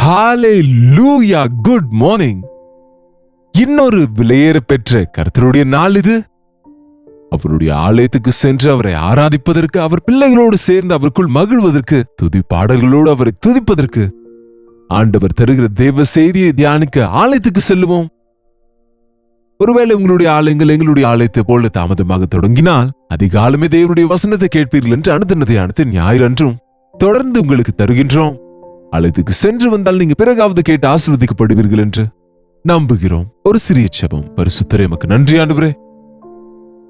ஹalleluya, good morning. இன்னொரு விலையேற பெற்ற கர்த்தருடைய நாள் இது. அவருடைய ஆலயத்துக்கு சென்று அவரை ஆராதிப்பதற்கு, அவர் பிள்ளைகளோடு சேர்ந்து அவருக்குள் மகிழ்வதற்கு, துதி பாடல்களோடு அவரை துதிப்பதற்கு ஆண்டவர் தருகிற தேவ செய்தியை தியானிக்க ஆலயத்துக்கு செல்லுவோம். ஒருவேளை உங்களுடைய ஆலயங்கள் எங்களுடைய ஆலயத்தை போல தாமதமாக தொடங்கினால் அதிகாலமே தேவனுடைய வசனத்தை கேட்பீர்கள் என்று அனுதின தியானத்தை ஞாயிறு அன்றும் தொடர்ந்து உங்களுக்கு தருகின்றோம். ஆலயத்துக்கு சென்று வந்தால் நீங்க பிறகாவது கேட்டு ஆசீர்வதிக்கப்படுவீர்கள் என்று நம்புகிறோம். ஒரு சிறிய ஜெபம். பரிசுத்தரே, எமக்கு நன்றி ஆண்டவரே.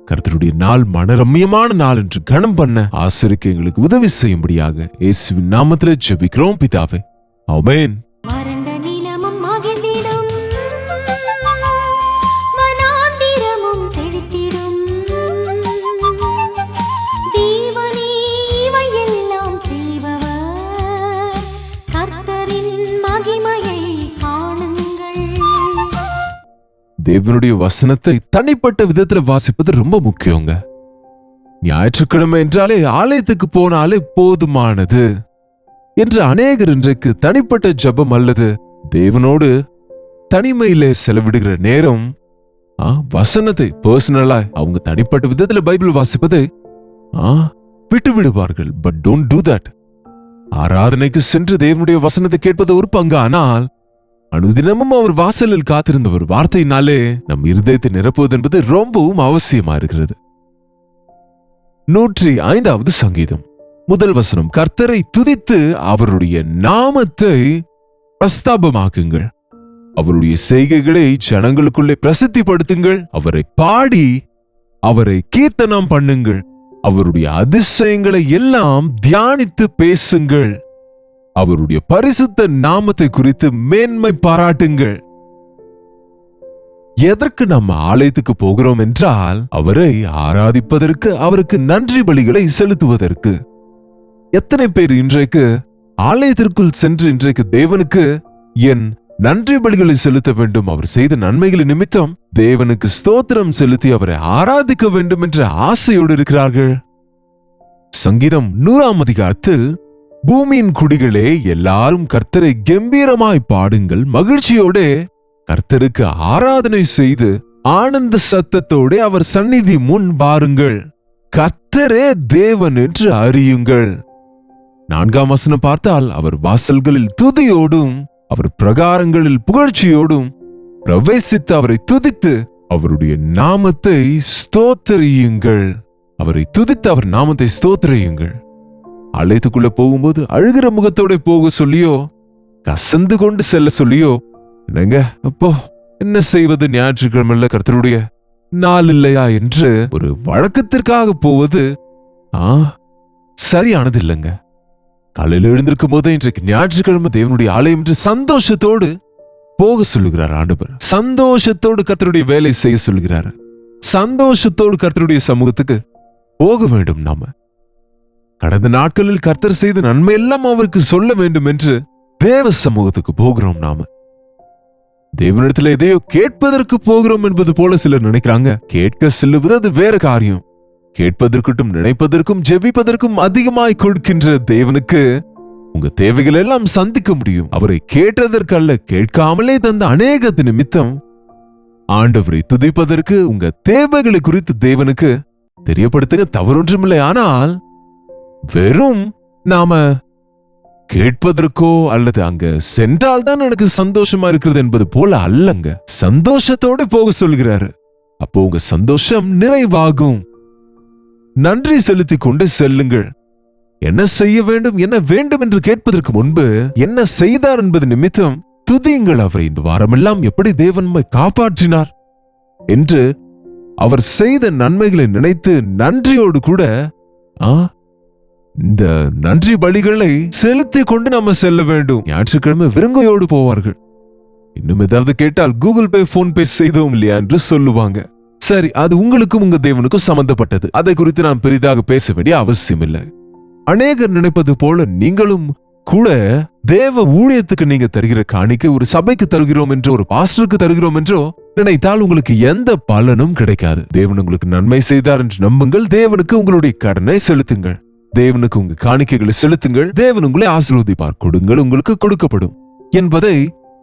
கர்த்தருடைய நாள் மனரம்யமான நாள் என்று கணம் பண்ண ஆசிரிக்க எங்களுக்கு உதவி செய்யும்படியாக இயேசுவின் நாமத்திலே ஜெபிக்கிறோம் பிதாவே, ஆமென். தேவனுடைய வசனத்தை தனிப்பட்ட விதத்துல வாசிப்பது ரொம்ப முக்கியங்க. ஞாயிற்றுக்கிழமை என்றாலே ஆலயத்துக்கு போனாலே போதுமானது என்று அநேகர் இன்றைக்கு தனிப்பட்ட ஜெபம் அல்லது தேவனோடு தனிமையிலே செலவிடுகிற நேரம் வசனத்தை பர்சனலா அவங்க தனிப்பட்ட விதத்துல பைபிள் வாசிப்பதை விட்டு விடுவார்கள். But don't do that. ஆராதனைக்கு சென்று தேவனுடைய வசனத்தை கேட்பது ஒரு பங்கு. ஆனால் அனுதினமும் அவர் வாசலில் காத்திருந்த ஒரு வார்த்தையினாலே நம் இருதயத்தை நிரப்புவது என்பது ரொம்பவும் அவசியமா இருக்கிறது. 105வது சங்கீதம் முதல் வசனம். கர்த்தரை துதித்து அவருடைய நாமத்தை பிரஸ்தாபமாக்குங்கள், அவருடைய செய்கைகளை ஜனங்களுக்குள்ளே பிரசித்திப்படுத்துங்கள், அவரை பாடி அவரை கீர்த்தனம் பண்ணுங்கள், அவருடைய அதிசயங்களை எல்லாம் தியானித்து பேசுங்கள், அவருடைய பரிசுத்த நாமத்தை குறித்து மேன்மை பாராட்டுங்கள். எதற்கு நம்ம ஆலயத்துக்கு போகிறோம் என்றால் அவரை ஆராதிப்பதற்கு, அவருக்கு நன்றி பலிகளை செலுத்துவதற்கு. எத்தனை பேர் இன்றைக்கு ஆலயத்திற்குள் சென்று இன்றைக்கு தேவனுக்கு என் நன்றி பலிகளை செலுத்த வேண்டும், அவர் செய்த நன்மைகளின் நிமித்தம் தேவனுக்கு ஸ்தோத்திரம் செலுத்தி அவரை ஆராதிக்க வேண்டும் என்ற ஆசையோடு இருக்கிறார்கள். சங்கீதம் 100ஆம் அதிகாரத்தில், பூமியின் குடிகளே எல்லாரும் கர்த்தரை கம்பீரமாய் பாடுங்கள், மகிழ்ச்சியோட கர்த்தருக்கு ஆராதனை செய்து ஆனந்த சத்தத்தோட அவர் சந்நிதி முன் வாருங்கள், கர்த்தரே தேவன் என்று அறியுங்கள். 4ஆம் வசனம் பார்த்தால், அவர் வாசல்களில் துதியோடும் அவர் பிரகாரங்களில் புகழ்ச்சியோடும் பிரவேசித்து அவரை துதித்து அவருடைய நாமத்தை ஸ்தோத்திரியுங்கள். அவரை துதித்து அவர் நாமத்தை ஸ்தோத்திரியுங்கள். ஆலயத்துக்குள்ள போகும்போது அழுகிற முகத்தோட போக சொல்லியோ, கசந்து கொண்டு செல்ல சொல்லியோ, என்னங்க அப்போ என்ன செய்வது, ஞாயிற்றுக்கிழமை கர்த்தருடைய நாள் இல்லையா என்று ஒரு வழக்கத்திற்காக போவது சரியானது இல்லைங்க. காலையில் எழுந்திருக்கும் போது இன்றைக்கு ஞாயிற்றுக்கிழமை தேவனுடைய ஆலயம் என்று சந்தோஷத்தோடு போக சொல்லுகிறார் ஆண்டவர். சந்தோஷத்தோடு கர்த்தருடைய வேலை செய்ய சொல்லுகிறார். சந்தோஷத்தோடு கர்த்தருடைய சமூகத்துக்கு போக வேண்டும். நாம கடந்த நாட்களில் கர்த்தர் செய்த நன்மை எல்லாம் அவருக்கு சொல்ல வேண்டும் என்று தேவ சமூகத்துக்கு போகிறோம். நாம தேவனிடத்தில் எதையோ கேட்பதற்கு போகிறோம் என்பது போல சிலர் நினைக்கிறாங்க. கேட்க செல்லுவது அது வேற காரியம். கேட்பதற்கும் நினைப்பதற்கும் ஜெபிப்பதற்கும் அதிகமாய் கொடுக்கின்ற தேவனுக்கு உங்க தேவைகள் எல்லாம் சந்திக்க முடியும். அவரை கேட்டதற்கல்ல, கேட்காமலே தந்த அநேகத்து நிமித்தம் ஆண்டவரை துதிப்பதற்கு உங்க தேவைகளை குறித்து தேவனுக்கு தெரியப்படுத்துங்க, தவறொன்றுமில்லை. ஆனால் வெறும் நாம கேட்பதற்கோ அல்லது அங்க சென்றால் தான் எனக்கு சந்தோஷமா இருக்கிறது என்பது போல அல்லங்க. சந்தோஷத்தோட போக சொல்கிறாரு. அப்போ உங்க சந்தோஷம் நிறைவாகும். நன்றி செலுத்தி கொண்டு செல்லுங்கள். என்ன செய்ய வேண்டும், என்ன வேண்டும் என்று கேட்பதற்கு முன்பு என்ன செய்தார் என்பது நிமித்தம் துதியுங்கள் அவரை. இந்த வாரமெல்லாம் எப்படி தேவன் நம்மை காப்பாற்றினார் என்று அவர் செய்த நன்மைகளை நினைத்து நன்றியோடு கூட இந்த நன்றி பலிகளை செலுத்தி கொண்டு நம்ம செல்ல வேண்டும். ஞாயிற்றுக்கிழமை விருங்கையோடு போவார்கள். இன்னும் ஏதாவது கேட்டால் கூகுள் பே, போன் பே செய்தோம் இல்லையா என்று சொல்லுவாங்க. சரி, அது உங்களுக்கும் உங்க தேவனுக்கும் சம்பந்தப்பட்டது. அதை குறித்து நான் பெரிதாக பேச வேண்டிய அவசியம் இல்லை. அநேகர் நினைப்பது போல நீங்களும் கூட தேவ ஊழியத்துக்கு நீங்க தருகிற காணிக்கை ஒரு சபைக்கு தருகிறோம் என்றோ, ஒரு பாஸ்டருக்கு தருகிறோம் என்றோ நினைத்தால் உங்களுக்கு எந்த பலனும் கிடைக்காது. தேவன் உங்களுக்கு நன்மை செய்தார் என்று நம்புங்கள். தேவனுக்கு உங்களுடைய கடனை செலுத்துங்கள். தேவனுக்கு உங்க காணிக்கைகளை செலுத்துங்கள். தேவன் உங்களை ஆசீர்வதிப்பார். கொடுங்கள், உங்களுக்கு கொடுக்கப்படும். என்பதை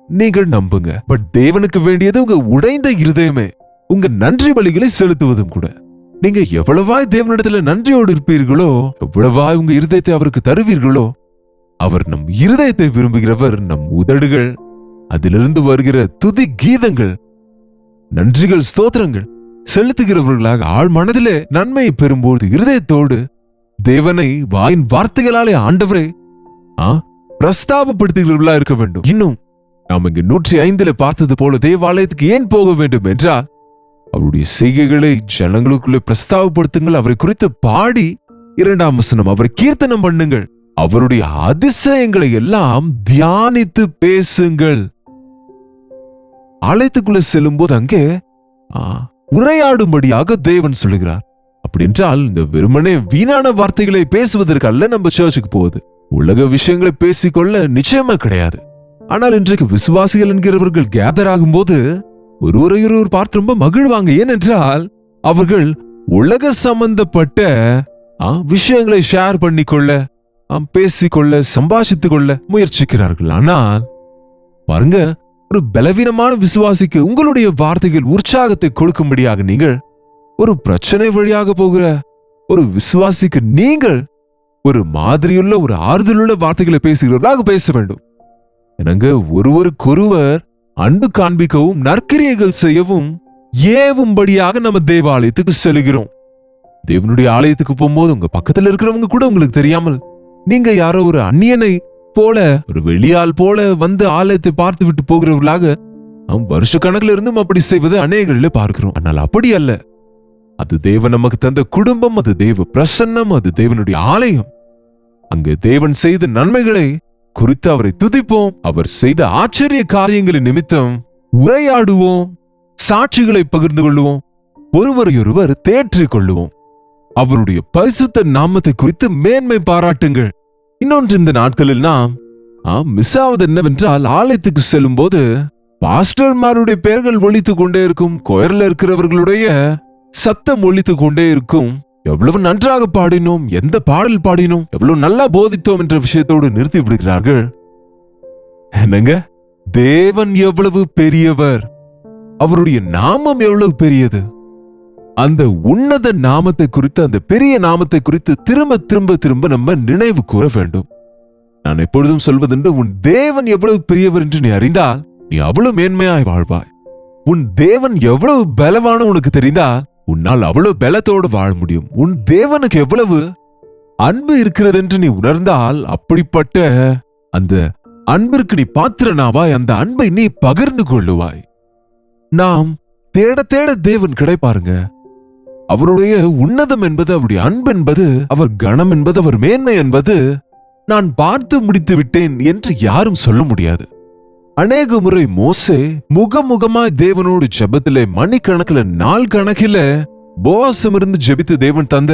நீங்கள் நம்புங்க. பட் தேவனுக்கு வேண்டியது உங்க உடைந்த இருதயமே, உங்க நன்றி பலிகளை செலுத்துவதும் கூட. நீங்க எவ்வளவாய் தேவனிடத்துல நன்றியோடு இருப்பீர்களோ, எவ்வளவாய் உங்க இருதயத்தை அவருக்கு தருவீர்களோ, அவர் நம் இருதயத்தை விரும்புகிறவர். நம் உதடுகள், அதிலிருந்து வருகிற துதி கீதங்கள், நன்றிகள், ஸ்தோத்திரங்கள் செலுத்துகிறவர்களாக ஆழ் மனதிலே நன்மையை பெறும்போது இருதயத்தோடு தேவனை வாயின் வார்த்தைகளாலே ஆண்டவரே பிரஸ்தாபப்படுத்துகிறவர்களா இருக்க வேண்டும். இன்னும் நாம் இங்கு 105 பார்த்தது போல தேவாலயத்துக்கு ஏன் போக வேண்டும் என்றால், அவருடைய செய்கைகளை ஜனங்களுக்குள்ளே பிரஸ்தாபப்படுத்துங்கள், அவரை குறித்து பாடி 2ஆம் வசனம் அவரை கீர்த்தனம் பண்ணுங்கள், அவருடைய அதிசயங்களை எல்லாம் தியானித்து பேசுங்கள். ஆலயத்துக்குள்ள செல்லும் போது அங்கே உரையாடும்படியாக தேவன் சொல்லுகிறார். அப்படி என்றால் இந்த வெறுமனே வீணான வார்த்தைகளை பேசுவதற்கு அல்ல நம்ம சர்ச்சுக்கு போகுது. உலக விஷயங்களை பேசிக்கொள்ள நிச்சயமா கிடையாது. ஆனால் இன்றைக்கு விசுவாசிகள் என்கிறவர்கள் கேதர் ஆகும் போது ஒருவர் பார்த்து ரொம்ப மகிழ்வாங்க. ஏனென்றால் அவர்கள் உலக சம்பந்தப்பட்ட விஷயங்களை ஷேர் பண்ணிக்கொள்ள, பேசிக்கொள்ள, சம்பாஷித்துக் கொள்ள முயற்சிக்கிறார்கள். ஆனால் பாருங்க, ஒரு பலவீனமான விசுவாசிக்கு உங்களுடைய வார்த்தைகள் உற்சாகத்தை கொடுக்கும்படியாக நீங்கள், ஒரு பிரச்சனை வழியாக போகிற ஒரு விசுவாசிக்கு நீங்கள் ஒரு மாதிரியுள்ள, ஒரு ஆறுதலுள்ள வார்த்தைகளை பேசுகிறவர்களாக பேச வேண்டும். எனக்கு ஒருவருக்கொருவர் அன்பு காண்பிக்கவும் நற்கிரியைகள் செய்யவும் ஏவும்படியாக நம்ம தேவாலயத்துக்கு செல்கிறோம். தேவனுடைய ஆலயத்துக்கு போகும்போது உங்க பக்கத்துல இருக்கிறவங்க கூட உங்களுக்கு தெரியாமல் நீங்க யாரோ ஒரு அந்நியனை போல, ஒரு வெளியால் போல வந்து ஆலயத்தை பார்த்து விட்டு போகிறவர்களாக வருஷ கணக்கில் இருந்தும் அப்படி செய்வது அநேகரிலே பார்க்கிறோம். ஆனால் அப்படி அல்ல. அது தேவன் நமக்கு தந்த குடும்பம், அது தேவ பிரசன்னம், அது தேவனுடைய ஆலயம். அங்கு தேவன் செய்த நன்மைகளை குறித்து அவரை துதிப்போம், அவர் செய்த ஆச்சரிய காரியங்களின் நிமித்தம் உரையாடுவோம், சாட்சிகளை பகிர்ந்து கொள்வோம், ஒருவரையொருவர் தேற்றிக் கொள்ளுவோம். அவருடைய பரிசுத்த நாமத்தை குறித்து மேன்மை பாராட்டுங்கள். இன்னொன்று, இந்த நாட்களில் நாம் மிஸ் ஆவது என்னவென்றால், ஆலயத்துக்கு செல்லும் போது பாஸ்டர்மாருடைய பெயர்கள் ஒலித்துக் கொண்டே இருக்கும், கொயர்ல இருக்கிறவர்களுடைய சத்தம் ஒலித்துக் கொண்டே இருக்கும். எவ்வளவு நன்றாக பாடினோம், எந்த பாடல் பாடினோம், எவ்வளவு நல்லா போதித்தோம் என்ற விஷயத்தோடு நிறுத்தி விடுகிறார்கள். என்னங்க, தேவன் எவ்வளவு பெரியவர், அவருடைய நாமம் எவ்வளவு பெரியது. அந்த உன்னத நாமத்தை குறித்து, அந்த பெரிய நாமத்தை குறித்து திரும்ப திரும்ப திரும்ப நம்ம நினைவு கூற வேண்டும். நான் எப்பொழுதும் சொல்வதென்று, உன் தேவன் எவ்வளவு பெரியவர் என்று நீ அறிந்தால் நீ அவ்வளவு மேன்மையாய் வாழ்வாய். உன் தேவன் எவ்வளவு பலவான உனக்கு தெரிந்தால் உன்னால் அவ்வளவு பலத்தோடு வாழ முடியும். உன் தேவனுக்கு எவ்வளவு அன்பு இருக்கிறது என்று நீ உணர்ந்தால், அப்படிப்பட்ட அந்த அன்பிற்கு நீ பாத்திரனாவாய், அந்த அன்பை நீ பகிர்ந்து கொள்ளுவாய். நாம் தேட தேட தேவன் கிடைப்பாருங்க. அவருடைய உன்னதம் என்பது, அவருடைய அன்பு என்பது, அவர் கணம் என்பது, அவர் மேன்மை என்பது நான் பார்த்து முடித்து விட்டேன் என்று யாரும் சொல்ல முடியாது. அநேக முறை மோசே முகமுகமாய் தேவனோடு ஜெபத்திலே மணிக்கணக்கில், நாள் கணக்கில போவாசமிருந்து ஜெபித்து தேவன் தந்த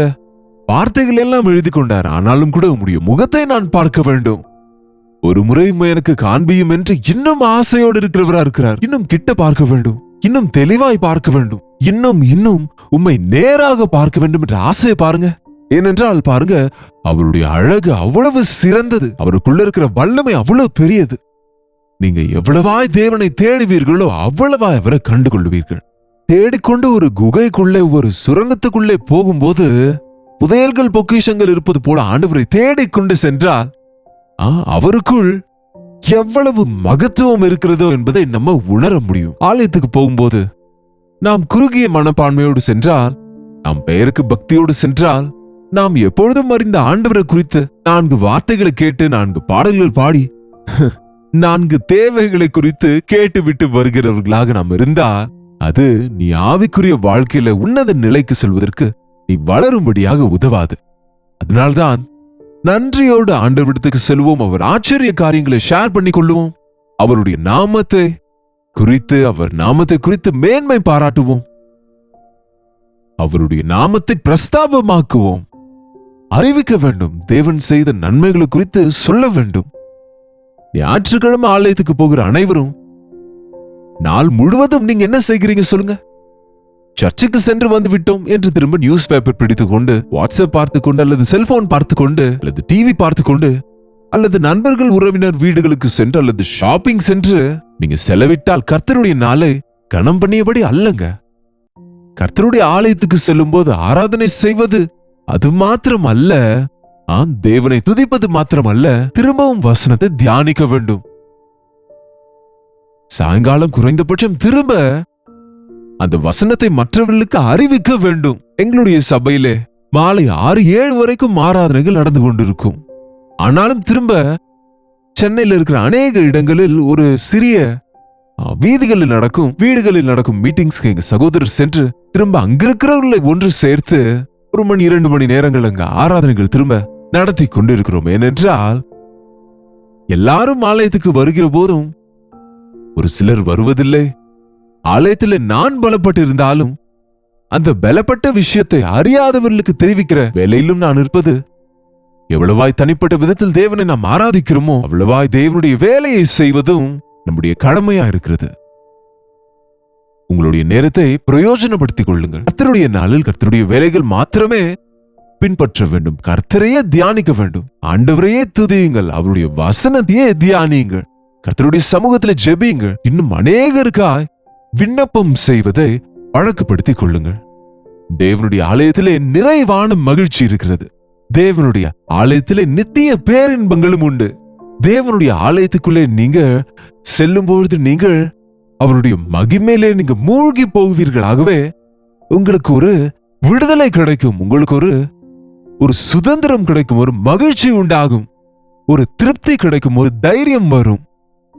வார்த்தைகள் எல்லாம் எழுதி கொண்டார். ஆனாலும் கூட உம்முடைய முகத்தை நான் பார்க்க வேண்டும், ஒரு முறை எனக்கு காண்பியும் என்று இன்னும் ஆசையோடு இருக்கிறவரா இருக்கிறார். இன்னும் கிட்ட பார்க்க வேண்டும், இன்னும் தெளிவாய் பார்க்க வேண்டும், இன்னும் இன்னும் உம்மை நேராக பார்க்க வேண்டும் என்ற ஆசையை பாருங்க. ஏனென்றால் பாருங்க, அவருடைய அழகு அவ்வளவு சிறந்தது, அவருக்குள்ள இருக்கிற வல்லமை அவ்வளவு பெரியது. நீங்க எவ்வளவாய் தேவனை தேடுவீர்களோ அவ்வளவாய் அவரை கண்டுகொள்வீர்கள். தேடிக்கொண்டு ஒரு குகைக்குள்ளே, ஒரு சுரங்கத்துக்குள்ளே போகும்போது புதையல்கள், பொக்கிஷங்கள் இருப்பது போல ஆண்டவரை தேடிக்கொண்டு சென்றால் அவருக்குள் எவ்வளவு மகத்துவம் இருக்கிறதோ என்பதை நம்ம உணர முடியும். ஆலயத்துக்கு போகும்போது நாம் குறுகிய மனப்பான்மையோடு சென்றால், நாம் பெயருக்கு பக்தியோடு சென்றால், நாம் எப்பொழுதும் அறிந்த ஆண்டவரை குறித்து 4 வார்த்தைகளை கேட்டு, 4 பாடல்கள் பாடி, 4 தேவைகளை குறித்து கேட்டுவிட்டு வருகிறவர்களாக நாம் இருந்தால், அது நீ ஆவிக்குரிய வாழ்க்கையில உன்னத நிலைக்கு செல்வதற்கு நீ வளரும்படியாக உதவாது. அதனால்தான் நன்றியோடு ஆண்டவரிடத்துக்கு செல்வோம், அவர் ஆச்சரிய காரியங்களை ஷேர் பண்ணி கொள்ளுவோம், அவருடைய நாமத்தை குறித்து, அவர் நாமத்தை குறித்து மேன்மை பாராட்டுவோம், அவருடைய நாமத்தை பிரஸ்தாபமாக்குவோம், அறிவிக்க வேண்டும், தேவன் செய்த நன்மைகளை குறித்து சொல்ல வேண்டும். ஞாயிற்றுக்கிழமை ஆலயத்துக்கு போகிற அனைவரும் நாள் முழுவதும் நீங்க என்ன செய்கிறீங்க சொல்லுங்க? சர்ச்சுக்கு சென்று வந்து விட்டோம் என்று திரும்ப நியூஸ் பேப்பர் பிடித்துக் கொண்டு, வாட்ஸ்அப் பார்த்து கொண்டு, அல்லது செல்போன் பார்த்து கொண்டு, அல்லது டிவி பார்த்து கொண்டு அல்லது நண்பர்கள் உறவினர் வீடுகளுக்கு சென்று அல்லது ஷாப்பிங் சென்று நீங்க செலவிட்டால் கர்த்தருடைய நாளை கனம் பண்ணியபடி அல்லங்க. கர்த்தருடைய ஆலயத்துக்கு செல்லும் போது ஆராதனை செய்வது அது மாத்திரம் அல்ல, தேவனை துதிப்பது மாத்திரம் அல்ல, திரும்பவும் வசனத்தை தியானிக்க வேண்டும். சாயங்காலம் குறைந்தபட்சம் திரும்ப அந்த வசனத்தை மற்றவர்களுக்கு அறிவிக்க வேண்டும். எங்களுடைய சபையிலே மாலை 6-7 வரைக்கும் ஆராதனைகள் நடந்து கொண்டிருக்கும். ஆனாலும் திரும்ப சென்னையில் இருக்கிற அநேக இடங்களில் ஒரு சிறிய வீதிகளில் நடக்கும் வீடுகளில் நடக்கும் மீட்டிங்ஸ்க்கு எங்க சகோதரர் சென்று திரும்ப அங்கிருக்கிறவர்களை ஒன்று சேர்த்து 1 மணி 2 மணி நேரங்கள் அங்க ஆராதனைகள் திரும்ப நடத்தி கொண்டிருக்கிறோம். ஏனென்றால் எல்லாரும் ஆலயத்துக்கு வருகிற போதும் ஒரு சிலர் வருவதில்லை. ஆலயத்தில் நான் பலப்பட்டு இருந்தாலும் அந்த பலப்பட்ட விஷயத்தை அறியாதவர்களுக்கு தெரிவிக்கிற வேலையிலும் நான் இருப்பது. எவ்வளவாய் தனிப்பட்ட விதத்தில் தேவனை நாம் ஆராதிக்கிறோமோ அவ்வளவாய் தேவனுடைய வேலையை செய்வதும் நம்முடைய கடமையா இருக்கிறது. உங்களுடைய நேரத்தை பிரயோஜனப்படுத்திக் கொள்ளுங்கள். கர்த்தருடைய நாளில் கர்த்தருடைய வேலைகள் மாத்திரமே பின்பற்ற வேண்டும். கர்த்தரையே தியானிக்க வேண்டும். ஆண்டவரையே துதியுங்கள். அவருடைய வசனத்தையே தியானியுங்கள். கர்த்தருடைய சமூகத்தில் ஜெபியுங்கள். இன்னும் அநேகருக்காய் விண்ணப்பம் செய்வதை பழக்கப்படுத்திக் கொள்ளுங்கள். தேவனுடைய ஆலயத்திலே நிறைவான மகிழ்ச்சி இருக்கிறது. தேவனுடைய ஆலயத்திலே நித்திய பேரின்பங்களும் உண்டு. தேவனுடைய ஆலயத்துக்குள்ளே நீங்க செல்லும் பொழுது நீங்கள் அவருடைய மகிமையிலே நீங்க மூழ்கி போவீர்களாகவே உங்களுக்கு ஒரு விடுதலை கிடைக்கும். உங்களுக்கு ஒரு சுதந்திரம் கிடைக்கும். ஒரு மகிழ்ச்சி உண்டாகும். ஒரு திருப்தி கிடைக்கும். ஒரு தைரியம் வரும்.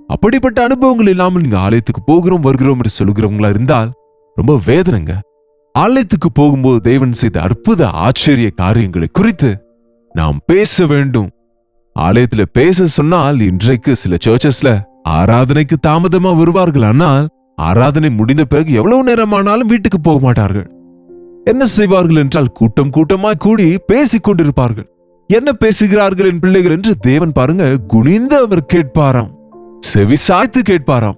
அப்படிப்பட்ட அனுபவங்கள் இல்லாமல் நீங்க ஆலயத்துக்கு போகிறோம் வருகிறோம் என்று சொல்லுகிறவங்களா இருந்தால் ரொம்ப வேதனைங்க. ஆலயத்துக்கு போகும்போது தேவன் செய்த அற்புத ஆச்சரிய காரியங்களை குறித்து நாம் பேச வேண்டும். ஆலயத்துல பேச சொன்னால் இன்றைக்கு சில சர்ச்சஸ்ல ஆராதனைக்கு தாமதமா வருவார்கள். ஆனால் ஆராதனை முடிந்த பிறகு எவ்வளவு நேரமானாலும் வீட்டுக்கு போக மாட்டார்கள். என்ன செய்வார்கள் என்றால் கூட்டம் கூட்டமாய் கூடி பேசிக் கொண்டிருப்பார்கள். என்ன பேசுகிறார்கள் என் பிள்ளைகள் என்று தேவன் பாருங்க குனிந்து அவர் கேட்பாராம். செவி சாய்த்து கேட்பாராம்.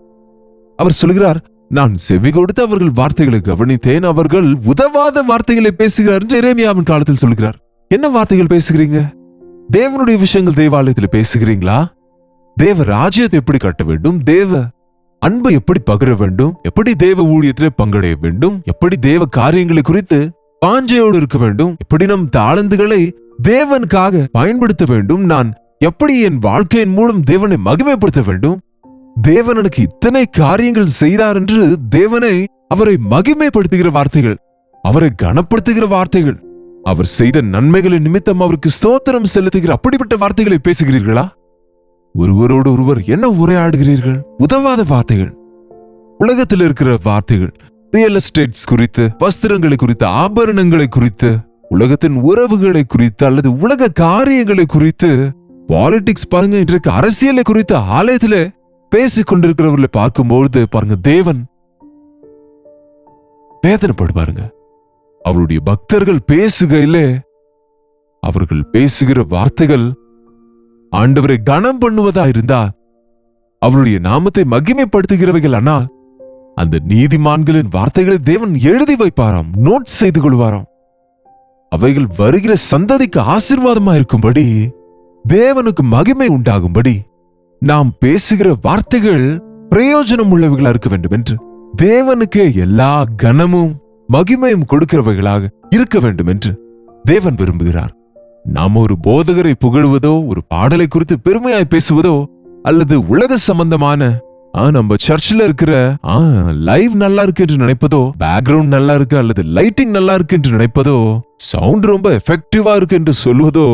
அவர் சொல்கிறார், நான் செவி கொடுத்து அவர்கள் வார்த்தைகளை கவனித்தேன். அவர்கள் உதவாத வார்த்தைகளை பேசுகிறார் என்று எரேமியாவின் காலத்தில் சொல்கிறார். என்ன வார்த்தைகள் பேசுகிறீங்க? தேவனுடைய விஷயங்கள் தேவாலயத்தில் பேசுகிறீங்களா? தேவ ராஜ்யத்தை எப்படி கட்ட வேண்டும், தேவ அன்பை எப்படி பகிர வேண்டும், எப்படி தேவ ஊழியத்திலே பங்கடைய வேண்டும், எப்படி தேவ காரியங்களை குறித்து வாஞ்சையோடு இருக்க வேண்டும், எப்படி நம் தாளந்துகளை தேவனுக்காக பயன்படுத்த வேண்டும், நான் எப்படி என் வாழ்க்கையின் மூலம் தேவனை மகிமைப்படுத்த வேண்டும், தேவன் எனக்கு இத்தனை காரியங்கள் செய்தார் என்று தேவனை அவரை மகிமைப்படுத்துகிற வார்த்தைகள், அவரை கனப்படுத்துகிற வார்த்தைகள், அவர் செய்த நன்மைகளின் நிமித்தம் அவருக்கு ஸ்தோத்திரம் செலுத்துகிற அப்படிப்பட்ட வார்த்தைகளை பேசுகிறீர்களா? ஒருவரோடு ஒருவர் என்ன உரையாடுகிறீர்கள்? உதவாத வார்த்தைகள், உலகத்தில் இருக்கிற வார்த்தைகள், ரியல் எஸ்டேட்ஸ் குறித்து, வஸ்திரங்களை குறித்து, ஆபரணங்களை குறித்து, உலகத்தின் உறவுகளை குறித்து அல்லது உலக காரியங்களை குறித்து, பாலிடிக்ஸ் பாருங்க, இன்றைக்கு அரசியலை குறித்து ஆலயத்திலே பேசிக் கொண்டிருக்கிறவர்களை பார்க்கும்போது பாருங்க தேவன் வேதனைப்படுவாருங்க. அவருடைய பக்தர்கள் பேசுகையிலே அவர்கள் பேசுகிற வார்த்தைகள் ஆண்டவரை கனம் பண்ணுவதா இருந்தா அவருடைய நாமத்தை மகிமைப்படுத்துகிறவைகள். ஆனால் அந்த நீதிமான்களின் வார்த்தைகளை தேவன் எழுதி வைப்பாராம், நோட் செய்து கொள்வாராம். அவைகள் வருகிற சந்ததிக்கு ஆசீர்வாதமா இருக்கும்படி, தேவனுக்கு மகிமை உண்டாகும்படி நாம் பேசுகிற வார்த்தைகள் பிரயோஜனம் உள்ளவைகளா இருக்க வேண்டும் என்று, தேவனுக்கே எல்லா கனமும் மகிமையும் கொடுக்கிறவைகளாக இருக்க வேண்டும் என்று தேவன் விரும்புகிறார். நாம் ஒரு போதகரை புகழ்வதோ, ஒரு பாடலை குறித்து பெருமையாய் பேசுவதோ, அல்லது உலக சம்பந்தமான நம்ம சர்ச்சில் இருக்கிற லைவ் நல்லா இருக்கு என்று நினைப்பதோ, பேக்ரவுண்ட் நல்லா இருக்கு அல்லது லைட்டிங் நல்லா இருக்கு என்று நினைப்பதோ, சவுண்ட் ரொம்ப எஃபெக்டிவா இருக்கு என்று சொல்வதோ,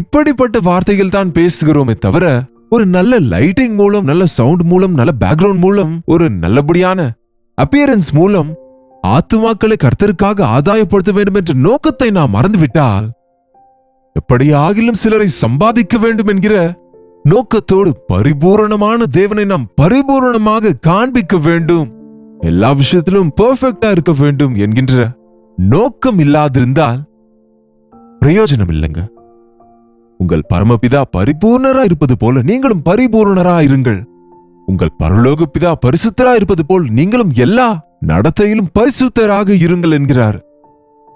இப்படிப்பட்ட வார்த்தைகள் தான் பேசுகிறோமே தவிர, ஒரு நல்ல லைட்டிங் மூலம், நல்ல சவுண்ட் மூலம், நல்ல பேக்ரவுண்ட் மூலம், ஒரு நல்லபடியான அப்பியரன்ஸ் மூலம் ஆத்துமாக்களை கர்த்தருக்காக ஆதாயப்படுத்த வேண்டும் என்ற நோக்கத்தை நாம் மறந்துவிட்டால், எப்படியாகிலும் சிலரை சம்பாதிக்க வேண்டும் என்கிற நோக்கத்தோடு பரிபூரணமான தேவனை நாம் பரிபூரணமாக காண்பிக்க வேண்டும், எல்லா விஷயத்திலும் பெர்ஃபெக்டா இருக்க வேண்டும் என்கின்ற நோக்கம் இல்லாதிருந்தால் பிரயோஜனம் இல்லைங்க. உங்கள் பரமபிதா பரிபூர்ணரா இருப்பது போல நீங்களும் பரிபூர்ணரா இருங்கள். உங்கள் பரலோக பிதா பரிசுத்தரா இருப்பது போல் நீங்களும் எல்லா நடத்தையிலும் பரிசுத்தராக இருங்கள் என்கிறார்.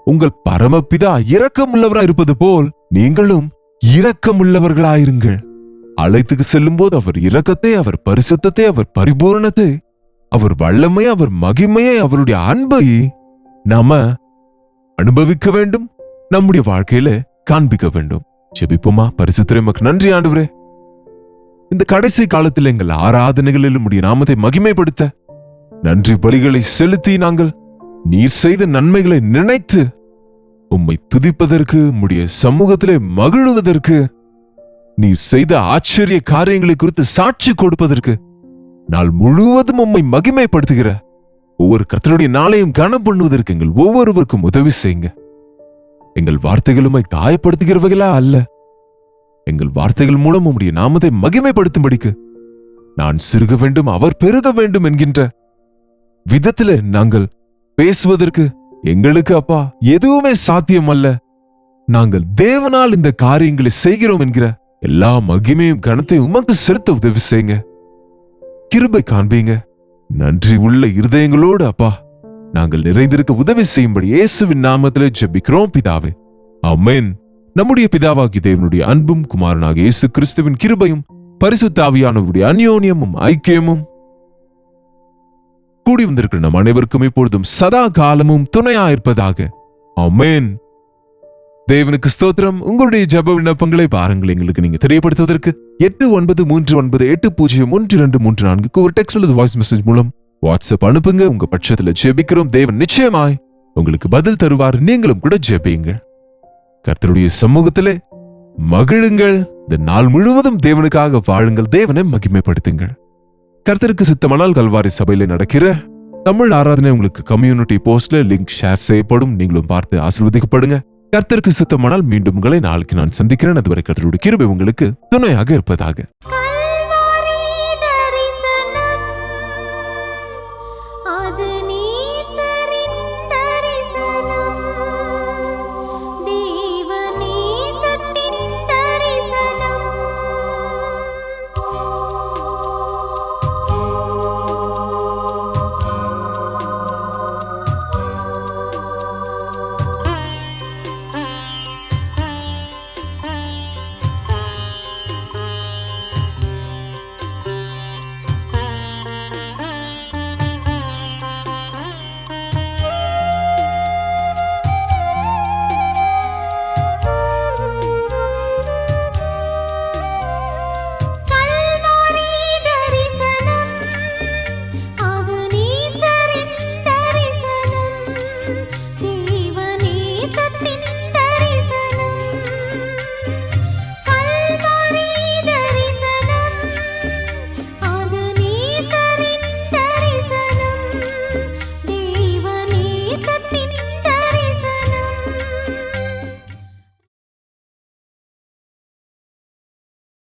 உங்கள் பரமபிதா இரக்கமுள்ளவராய் இருப்பது போல் நீங்களும் இரக்கமுள்ளவர்களாயிருங்கள். அழைத்துக்கு செல்லும் போது அவர் இரக்கத்தை, அவர் பரிசுத்தத்தை, அவர் பரிபூரணத்தை, அவர் வல்லமையை, அவர் மகிமையை, அவருடைய அன்பை நாம அனுபவிக்க வேண்டும், நம்முடைய வாழ்க்கையில காண்பிக்க வேண்டும். ஜெபிப்போமா. பரிசுத்தரே, உமக்கு நன்றி ஆண்டவரே. இந்த கடைசி காலத்தில் எங்கள் ஆராதனைகளில் உம்முடைய நாமத்தை மகிமைப்படுத்த நன்றி பலிகளை செலுத்தி நாங்கள் நீர் செய்த நன்மைகளை நினைத்து உம்மை துதிப்பதற்கு, உம்முடைய சமூகத்திலே மகிழுவதற்கு, நீர் செய்த ஆச்சரிய காரியங்களை குறித்து சாட்சி கொடுப்பதற்கு, நாள் முழுவதும் உம்மை மகிமைப்படுத்துகிற ஒவ்வொரு கர்த்தருடைய நாளையும் கனம் பண்ணுவதற்கு எங்கள் ஒவ்வொருவருக்கும் உதவி செய்யுங்க. எங்கள் வார்த்தைகளுமை காயப்படுத்துகிறவர்களா அல்ல, எங்கள் வார்த்தைகள் மூலம் உம்முடைய நாமத்தை மகிமைப்படுத்தும்படிக்கு நான் சிறுக வேண்டும், அவர் பெருக வேண்டும் என்கின்ற விதத்திலே நாங்கள் பேசுவதற்கு எங்களுக்கு அப்பா எதுவுமே சாத்தியம் அல்ல. நாங்கள் தேவனால் இந்த காரியங்களை செய்கிறோம் என்கிற எல்லா மகிமையும் கனத்தையும் உமக்கு செலுத்த உதவி செய்யுங்க. கிருபை காண்பீங்க. நன்றி உள்ள இருதயங்களோடு அப்பா நாங்கள் நிறைந்திருக்க உதவி செய்யும்படி இயேசுவின் நாமத்திலே ஜெபிக்கிறோம் பிதாவே, ஆமென். நம்முடைய பிதாவாகிய தேவனுடைய அன்பும் குமாரனாகிய இயேசு கிறிஸ்துவின் கிருபையும் பரிசுத்த ஆவியானவருடைய அந்யோன்யமும் ஐக்கியமும் கூடி வந்திருக்கிற நம் அனைவருக்கும் இப்பொழுதும் சதா காலமும் துணையாயிருப்பதாக, ஆமென். தேவனுக்கு ஸ்தோத்திரம். உங்களுடைய ஜெப விண்ணப்பங்களை பாருங்கள் எங்களுக்கு நீங்க தெரியப்படுத்துவதற்கு 8939801234 ஒரு டெக்ஸ்ட் அல்லது வாய்ஸ் மெசேஜ் மூலம் வாட்ஸ்அப் அனுப்புங்க. உங்க பட்சத்துல ஜெபிக்கிறோம். தேவன் நிச்சயமாய் உங்களுக்கு பதில் தருவார். நீங்களும் கூட ஜெபியுங்க. கர்த்தருடைய சமூகத்திலே மகிழுங்கள். இந்த நாள் முழுவதும் தேவனுக்காக வாழுங்கள். தேவனை மகிமைப்படுத்துங்கள். கர்த்தருக்கு சித்தமானால் கல்வாரி சபையில நடக்கிற தமிழ் ஆராதனை உங்களுக்கு கம்யூனிட்டி போஸ்ட்ல லிங்க் ஷேர் செய்யப்படும். நீங்களும் பார்த்து ஆசீர்வதிக்கப்படுங்க. கர்த்தருக்கு சித்தமானால் மீண்டும் உங்களை நாளைக்கு நான் சந்திக்கிறேன். அதுவரை கர்த்தருடைய கிருபை உங்களுக்கு துணையாக இருப்பதாக.